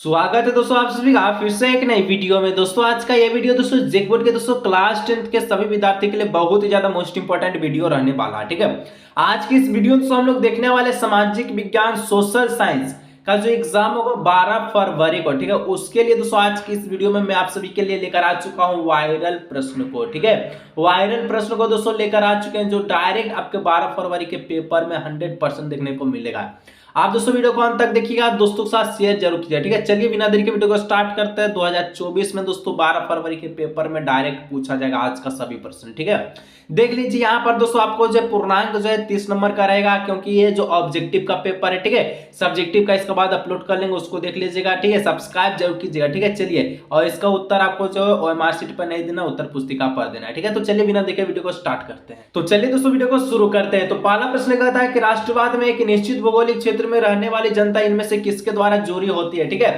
स्वागत है दोस्तों आप सभी का फिर से एक नई वीडियो में। दोस्तों आज का ये वीडियो दोस्तों जेक बोर्ड के दोस्तों क्लास 10th के सभी विद्यार्थी के लिए बहुत ही ज्यादा मोस्ट इंपोर्टेंट वीडियो रहने वाला है। ठीक है, आज की इस वीडियो में हम लोग देखने वाले सामाजिक विज्ञान सोशल साइंस का जो एग्जाम होगा 12 फरवरी को। ठीक है, उसके लिए दोस्तों आज की इस वीडियो में मैं आप सभी के लिए लेकर आ चुका हूं वायरल प्रश्न को। ठीक है, वायरल प्रश्न को दोस्तों लेकर आ चुके हैं जो डायरेक्ट आपके 12 फरवरी के पेपर में 100% देखने को मिलेगा। आप दोस्तों वीडियो को अंत तक देखिएगा, दोस्तों के साथ शेयर जरूर कीजिए। ठीक है, चलिए बिना देरी के वीडियो को स्टार्ट करते हैं। 2024 में दोस्तों 12 फरवरी के पेपर में डायरेक्ट पूछा जाएगा आज का सभी प्रश्न। ठीक है, देख लीजिए यहाँ पर दोस्तों आपको जो पूर्णांक जो है 30 नंबर का रहेगा, क्योंकि ये जो ऑब्जेक्टिव का पेपर है। ठीक है, सब्जेक्टिव का इसके बाद अपलोड कर लेंगे, उसको देख लीजिएगा। ठीक है, सब्सक्राइब जरूर कीजिएगा। ठीक है, चलिए, और इसका उत्तर आपको जो OMR शीट पर नहीं देना, उत्तर पुस्तिका पर देना है। ठीक है, तो चलिए बिना देखे वीडियो को स्टार्ट करते हैं। तो चलिए दोस्तों वीडियो को शुरू करते हैं। तो पहला प्रश्न कहता है कि राष्ट्रवाद में एक निश्चित भौगोलिक क्षेत्र में रहने वाली जनता इनमें से किसके द्वारा जुड़ी होती है। ठीक है,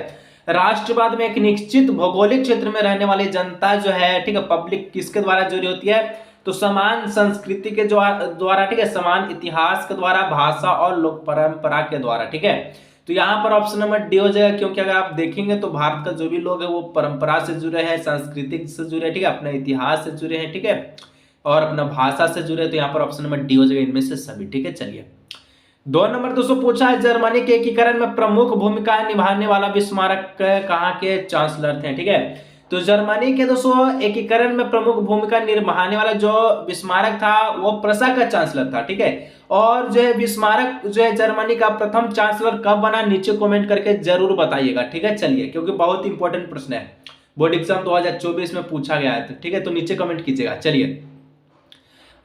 राष्ट्रवाद में एक निश्चित भौगोलिक क्षेत्र में रहने वाली जनता जो है, ठीक है, पब्लिक किसके द्वारा जुड़ी होती है, तो समान संस्कृति के द्वारा, ठीक है, समान इतिहास के द्वारा, भाषा और लोक परंपरा के द्वारा। ठीक है, तो यहाँ पर ऑप्शन नंबर डी हो जाएगा, क्योंकि अगर आप देखेंगे तो भारत का जो भी लोग है वो परंपरा से जुड़े हैं, सांस्कृतिक से जुड़े हैं, ठीक है, अपने इतिहास से जुड़े हैं, ठीक है, और अपना भाषा से जुड़े, तो यहाँ पर ऑप्शन नंबर डी हो जाएगा इनमें से सभी। ठीक है, चलिए 2 नंबर दोस्तों पूछा है जर्मनी के एकीकरण में प्रमुख भूमिका निभाने वाला बिस्मारक कहाँ के चांसलर थे। ठीक है, तो जर्मनी के दोस्तों एकीकरण में प्रमुख भूमिका निभाने वाला जो बिस्मारक था वो प्रसा का चांसलर था। ठीक है, और जो है बिस्मारक जो है जर्मनी का प्रथम चांसलर कब बना, नीचे कमेंट करके जरूर बताइएगा। ठीक है, चलिए, क्योंकि बहुत इंपॉर्टेंट प्रश्न है, बोर्ड एग्जाम 2024 में पूछा गया है। ठीक है, तो नीचे कमेंट कीजिएगा। चलिए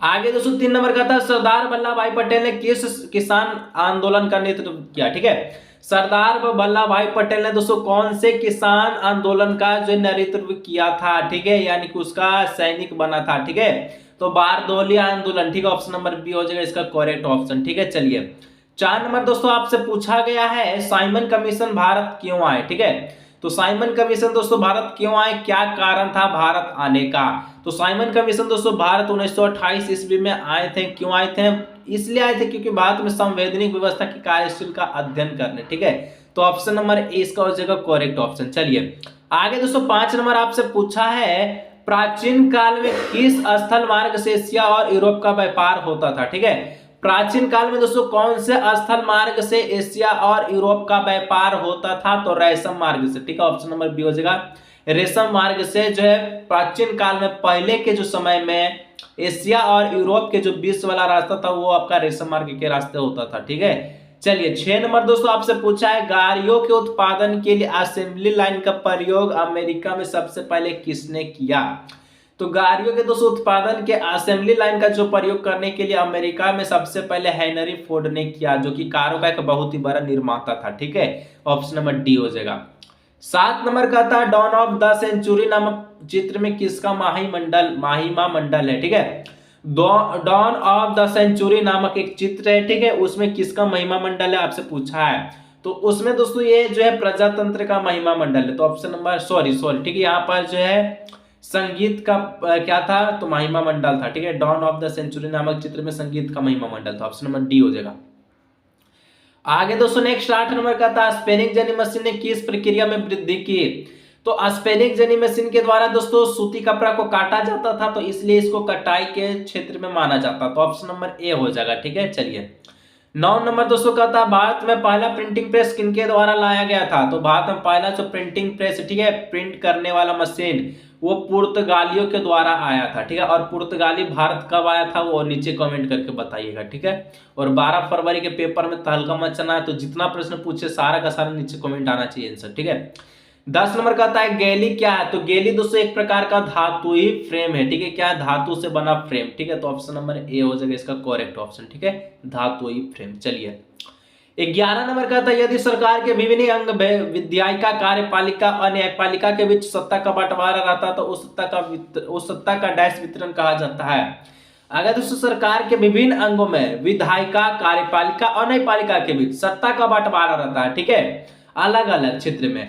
आगे दोस्तों 3 नंबर का था सरदार वल्लभ भाई पटेल ने किस किसान आंदोलन का नेतृत्व किया। ठीक है, सरदार वल्लभ भाई पटेल ने दोस्तों कौन से किसान आंदोलन का जो नेतृत्व किया था। ठीक है, यानी कि उसका सैनिक बना था। ठीक है, तो बारदोली आंदोलन। ठीक है, ऑप्शन नंबर बी हो जाएगा इसका करेक्ट ऑप्शन। ठीक है, चलिए 4 नंबर दोस्तों आपसे पूछा गया है साइमन कमीशन भारत क्यों आए। ठीक है, तो साइमन कमीशन दोस्तों भारत क्यों आए, क्या कारण था भारत आने का। तो साइमन कमीशन दोस्तों भारत 1928 ईस्वी में आए थे। क्यों आए थे, इसलिए आए थे क्योंकि भारत में संवैधानिक व्यवस्था की कार्यशील का अध्ययन करने। ठीक है, तो ऑप्शन नंबर ए इसका हो जाएगा करेक्ट ऑप्शन। चलिए आगे दोस्तों 5 नंबर आपसे पूछा है प्राचीन काल में किस स्थल मार्ग से एशिया और यूरोप का व्यापार होता था। ठीक है, प्राचीन काल में दोस्तों कौन से स्थल मार्ग से एशिया और यूरोप का व्यापार होता था, तो रेशम मार्ग से। ठीक है, ऑप्शन नंबर बी हो जाएगा रेशम मार्ग से जो है प्राचीन काल में पहले के जो समय में एशिया और यूरोप के जो बीच वाला रास्ता था वो आपका रेशम मार्ग के रास्ते होता था। ठीक है, चलिए 6 नंबर दोस्तों आपसे पूछा है गाड़ियों के उत्पादन के लिए असेंबली लाइन का प्रयोग अमेरिका में सबसे पहले किसने किया। तो गाड़ियों के दोस्तों उत्पादन के असेंबली लाइन का जो प्रयोग करने के लिए अमेरिका में सबसे पहले हेनरी फोर्ड ने किया, जो कि कारों का एक बहुत ही बड़ा निर्माता था। ठीक है, ऑप्शन नंबर डी हो जाएगा। 7 नंबर का था डॉन ऑफ द सेंचुरी नामक चित्र में किसका महिमा मंडल है। ठीक है, डॉन ऑफ द सेंचुरी नामक एक चित्र है। ठीक है, उसमें किसका महिमा मंडल है आपसे पूछा है, तो उसमें दोस्तों ये जो है प्रजातंत्र का महिमा मंडल है। तो ऑप्शन नंबर सॉरी ठीक है, यहाँ पर जो है संगीत का क्या था, तो महिमा मंडल था। ठीक है, डॉन ऑफ द सेंचुरी नामक चित्र में संगीत का महिमा मंडल था। ऑप्शन नंबर डी हो जाएगा। आगे दोस्तों नेक्स्ट 8 नंबर का था स्पेनिंग जनी मशीन ने किस प्रक्रिया में वृद्धि की। तो स्पेनिंग जनी मशीन के द्वारा दोस्तों सूती कपड़ा को काटा जाता था, तो इसलिए इसको कटाई के क्षेत्र में माना जाता। तो ऑप्शन नंबर ए हो जाएगा। ठीक है, चलिए 9 नंबर दोस्तों का था भारत में पहला प्रिंटिंग प्रेस किनके द्वारा लाया गया था। तो भारत में पहला जो प्रिंटिंग प्रेस, ठीक है, प्रिंट करने वाला मशीन, वो पुर्तगालियों के द्वारा आया था। ठीक है, और पुर्तगाली भारत कब आया था वो नीचे कमेंट करके बताइएगा। ठीक है, और 12 फरवरी के पेपर में तहलका मचना है, तो जितना प्रश्न पूछे सारा का सारा नीचे कमेंट आना चाहिए आंसर। ठीक है, 10 नंबर का आता है गैली क्या है। तो गैली दोस्तों एक प्रकार का धातुई फ्रेम है। ठीक है, क्या धातु से बना फ्रेम। ठीक है, तो ऑप्शन नंबर ए हो जाएगा इसका करेक्ट ऑप्शन। ठीक है, धातुई फ्रेम। चलिए 11 नंबर का था यदि सरकार के विभिन्न अंग विधायिका कार्यपालिका और न्यायपालिका के बीच सत्ता का बंटवारा रहता तो उस सत्ता का डैश वितरण कहा जाता है। अगर दोस्तों सरकार के विभिन्न अंगों में विधायिका कार्यपालिका और न्यायपालिका के बीच सत्ता का बंटवारा रहता है, ठीक है, अलग अलग क्षेत्र में,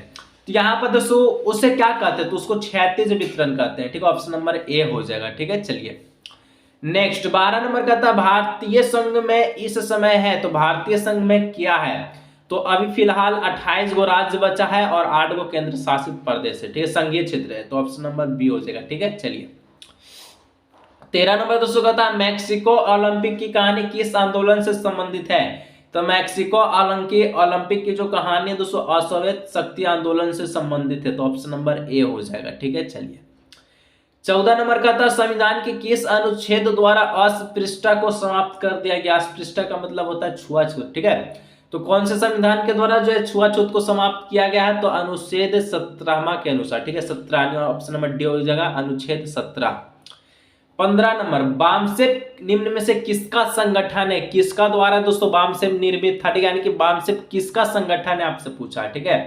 तो यहाँ पर दोस्तों उसे क्या कहते हैं, तो उसको क्षैतिज वितरण कहते हैं। ठीक है, ऑप्शन नंबर ए हो जाएगा। ठीक है, चलिए नेक्स्ट 12 नंबर का था भारतीय संघ में इस समय है। तो भारतीय संघ में क्या है, तो अभी फिलहाल 28 गो राज्य बचा है और 8 गो केंद्र शासित प्रदेश है, ठीक है, संघीय क्षेत्र है, तो ऑप्शन नंबर बी हो जाएगा, ठीक है। चलिए 13 नंबर दोस्तों कहता है मैक्सिको ओलंपिक की कहानी किस आंदोलन से संबंधित है? तो मैक्सिको ओलंपिक की जो कहानी है दोस्तों अश्वेत शक्ति आंदोलन से संबंधित है, तो ऑप्शन नंबर ए हो जाएगा, ठीक है। चलिए 14 नंबर का था संविधान के किस अनुच्छेद द्वारा अस्पृश्यता को समाप्त कर दिया गया? अस्पृश्यता का मतलब होता है छुआछूत, ठीक है। तो कौन से संविधान के द्वारा जो है छुआछूत को समाप्त किया गया है? तो अनुच्छेद 17वां के अनुसार, ठीक है, 17 ऑप्शन नंबर डी हो जाएगा, अनुच्छेद 17। 15 नंबर बामसेप निम्न में से किसका संगठन है? किसका द्वारा दोस्तों बामसेप निर्मित था, ठीक है, यानी कि बामसेप किसका संगठन है आपसे पूछा, ठीक है।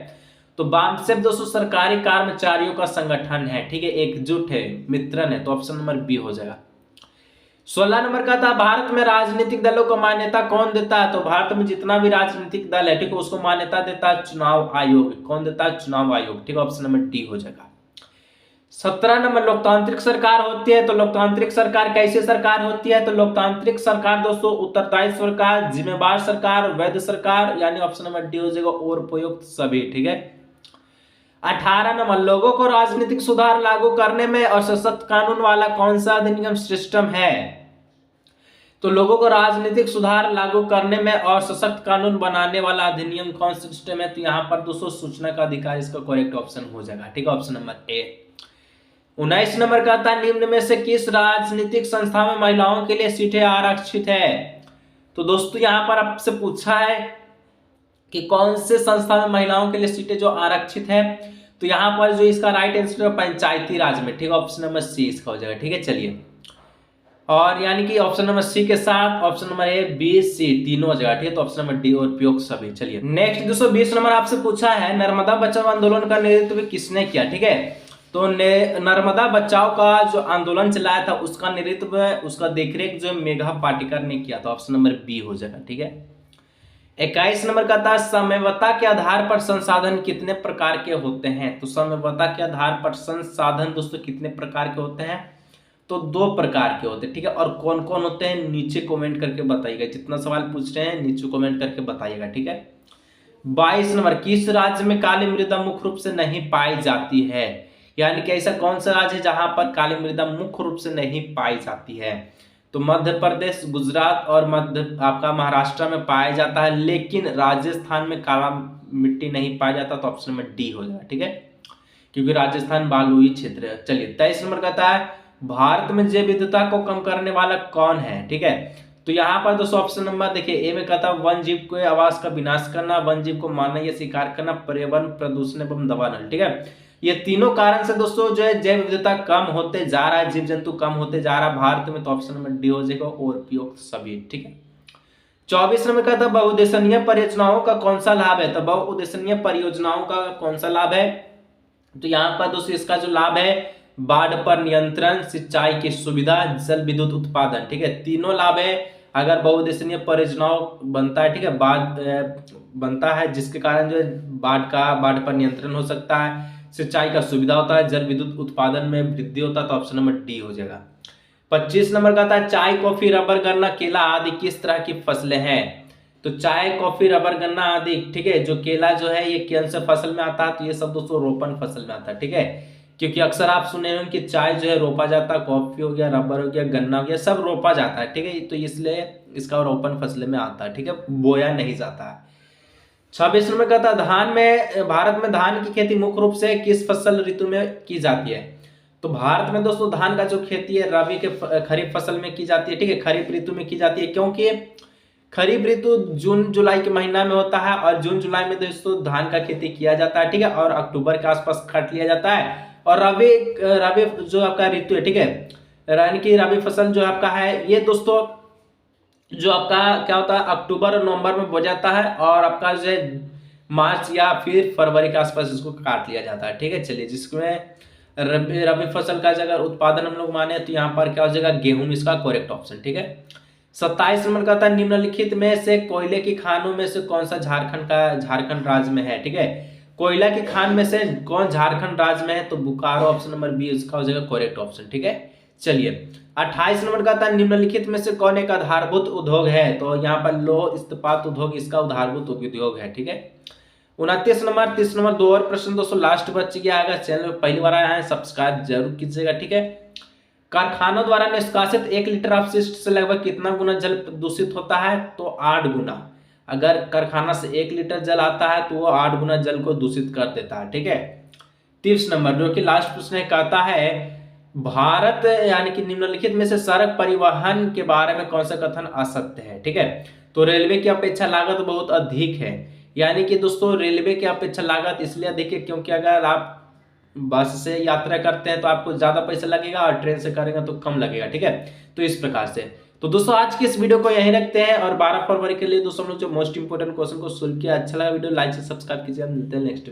तो बामसेप दोस्तों सरकारी कर्मचारियों का संगठन है, ठीक है, एकजुट है, मित्रन है, तो ऑप्शन नंबर बी हो जाएगा। 16 नंबर का था भारत में राजनीतिक दलों को मान्यता कौन देता है? तो भारत में जितना भी राजनीतिक दल है, ठीक है, उसको मान्यता देता है चुनाव आयोग। कौन देता है? चुनाव आयोग, ठीक है, ऑप्शन नंबर डी हो जाएगा। 17 नंबर लोकतांत्रिक सरकार होती है, तो लोकतांत्रिक सरकार कैसी सरकार होती है? तो लोकतांत्रिक सरकार दोस्तों उत्तरदायी सरकार, जिम्मेवार सरकार, वैध सरकार, यानी ऑप्शन नंबर डी हो जाएगा और उपयुक्त सभी, ठीक है। 18 नंबर लोगों को राजनीतिक सुधार लागू करने में और सशक्त कानून वाला कौन सा अधिनियम सिस्टम है? तो लोगों को राजनीतिक सुधार लागू करने में और सशक्त कानून बनाने वाला अधिनियम कौन सा सिस्टम है? तो यहाँ पर दोस्तों सूचना का अधिकार इसका करेक्ट ऑप्शन हो जाएगा, ठीक है, ऑप्शन नंबर ए। 19 नंबर का था निम्न में से किस राजनीतिक संस्था में महिलाओं के लिए सीटें आरक्षित है? तो दोस्तों यहाँ पर आपसे पूछा है कि कौन से संस्था में महिलाओं के लिए सीटें जो आरक्षित है, तो यहाँ पर जो इसका राइट आंसर है पंचायती राज में, ठीक है, ऑप्शन नंबर सी इसका हो जाएगा, ठीक है। चलिए और यानी कि ऑप्शन नंबर सी के साथ ऑप्शन नंबर ए, बी, सी तीनों हो जाएगा, ठीक है, तो ऑप्शन नंबर डी और उपयोग सभी। चलिए नेक्स्ट 220 नंबर आपसे पूछा है नर्मदा बचाओ आंदोलन का नेतृत्व किसने किया, ठीक है। तो नर्मदा बचाओ का जो आंदोलन चलाया था उसका नेतृत्व, उसका देखरेख जो मेघा पाटेकर ने किया था, ऑप्शन नंबर बी हो जाएगा, ठीक है। 21 नंबर का था समयवता के आधार पर संसाधन कितने प्रकार के होते हैं? तो समयवता के आधार पर संसाधन दोस्तों कितने प्रकार के होते हैं? तो 2 प्रकार के होते हैं, ठीक है। और कौन कौन होते हैं नीचे कमेंट करके बताइएगा, जितना सवाल पूछ रहे हैं नीचे कमेंट करके बताइएगा, ठीक है। 22 नंबर किस राज्य में काली मृदा मुख्य रूप से नहीं पाई जाती है? यानी कि ऐसा कौन सा राज्य है जहां पर काली मृदा मुख्य रूप से नहीं पाई जाती है? तो मध्य प्रदेश, गुजरात और आपका महाराष्ट्र में पाया जाता है, लेकिन राजस्थान में काला मिट्टी नहीं पाया जाता, तो ऑप्शन नंबर डी हो जाएगा, ठीक है, क्योंकि राजस्थान बालुई क्षेत्र है। चलिए 23 नंबर कहता है भारत में जैव विविधता को कम करने वाला कौन है, ठीक है। तो यहाँ पर दोस्तों ऑप्शन नंबर देखिए ए में कहता है वन जीव के आवास का विनाश करना, वन जीव को मारना या शिकार करना, पर्यावरण प्रदूषण एवं दबाना, ठीक है। ये तीनों कारण से दोस्तों जो है जैव विविधता कम होते जा रहा है, जीव जंतु कम होते जा रहा है भारत में, तो ऑप्शन नंबर डी हो जाएगा और उपयुक्त सभी, ठीक है। 24 नंबर का था बहुउद्देशीय परियोजनाओं का कौन सा लाभ है? तो बहुउद्देशीय परियोजनाओं का कौन सा लाभ है? तो यहाँ पर दोस्तों इसका जो लाभ है बाढ़ पर नियंत्रण, सिंचाई की सुविधा, जल विद्युत उत्पादन, ठीक है, तीनों लाभ है अगर बहुउद्देशीय परियोजनाओं बनता है, ठीक है, बनता है जिसके कारण जो है बाढ़ पर नियंत्रण हो सकता है, सिंचाई का सुविधा होता है, जल विद्युत उत्पादन में वृद्धि होता है, तो ऑप्शन नंबर डी हो जाएगा। 25 नंबर का था चाय, कॉफी, रबर, गन्ना, केला आदि किस तरह की फसलें हैं? तो चाय, कॉफी, रबर, गन्ना आदि, ठीक है, जो केला जो है ये कौन से फसल में आता है? तो ये सब दोस्तों रोपण फसल में आता है, ठीक है, क्योंकि अक्सर आप सुने होंगे कि चाय जो है रोपा जाता है, कॉफी हो गया, रबर हो गया, गन्ना हो गया, सब रोपा जाता है, ठीक है, तो इसलिए इसका रोपण फसल में आता है, ठीक है, बोया नहीं जाता है। 26 नंबर का था भारत में धान की खेती मुख्य रूप से किस फसल ऋतु में की जाती है? तो भारत में दोस्तों धान का जो खेती है रबी के खरीफ फसल में की जाती है, ठीक है, खरीफ ऋतु में की जाती है, क्योंकि खरीफ ऋतु जून जुलाई के महीना में होता है और जून जुलाई में दोस्तों धान का खेती किया जाता है, ठीक है, और अक्टूबर के आसपास काट लिया जाता है। और रबी जो आपका ऋतु है, ठीक है, यानी कि रबी फसल जो आपका है ये दोस्तों जो आपका क्या होता है अक्टूबर और नवंबर में बो जाता है और आपका जो है मार्च या फिर फरवरी के आसपास इसको काट लिया जाता है, ठीक है। चलिए जिसमें रबी फसल का अगर उत्पादन हम लोग माने तो यहाँ पर क्या हो जाएगा गेहूं इसका करेक्ट ऑप्शन, ठीक है। 27 नंबर का था निम्नलिखित में से कोयले की खानों में से कौन सा झारखंड राज्य में है, ठीक है, कोयला की खान में से कौन झारखंड राज्य में है? तो बोकारो ऑप्शन नंबर बी इसका हो जाएगा करेक्ट ऑप्शन, ठीक है। चलिए 28 नंबर का था निम्नलिखित में से कौन एक आधारभूत उद्योग है, तो यहाँ पर लौह इस्पात उद्योग इसका आधारभूत उद्योग है, ठीक है। 29 नंबर, 30 नंबर, दो और प्रश्न दोस्तों लास्ट बच गया है। चैनल में पहली बार आया है सब्सक्राइब जरूर कीजिएगा, ठीक है। कारखानों द्वारा निष्कासित 1 लीटर अपशिष्ट से लगभग कितना गुना जल दूषित होता है, तो 8 गुना। अगर कारखाना से 1 लीटर जल आता है तो वो 8 गुना जल को दूषित कर देता है, ठीक है। 30 नंबर जो कि लास्ट प्रश्न है, कहता है भारत यानी कि निम्नलिखित में से सड़क परिवहन के बारे में कौन सा कथन असत्य है, ठीक है। तो रेलवे की अपेक्षा लागत बहुत अधिक है, यानी कि दोस्तों रेलवे की अपेक्षा लागत इसलिए अधिक है क्योंकि अगर आप बस से यात्रा करते हैं तो आपको ज्यादा पैसा लगेगा और ट्रेन से करेंगे तो कम लगेगा, ठीक है। तो इस प्रकार से तो दोस्तों आज की इस वीडियो को यहीं रखते हैं और 12 फरवरी के लिए दोस्तों हम लोग जो मोस्ट इंपोर्टेंट क्वेश्चन को सोल्व किया। अच्छा लगा वीडियो लाइक से सब्सक्राइब कीजिए, मिलते हैं नेक्स्ट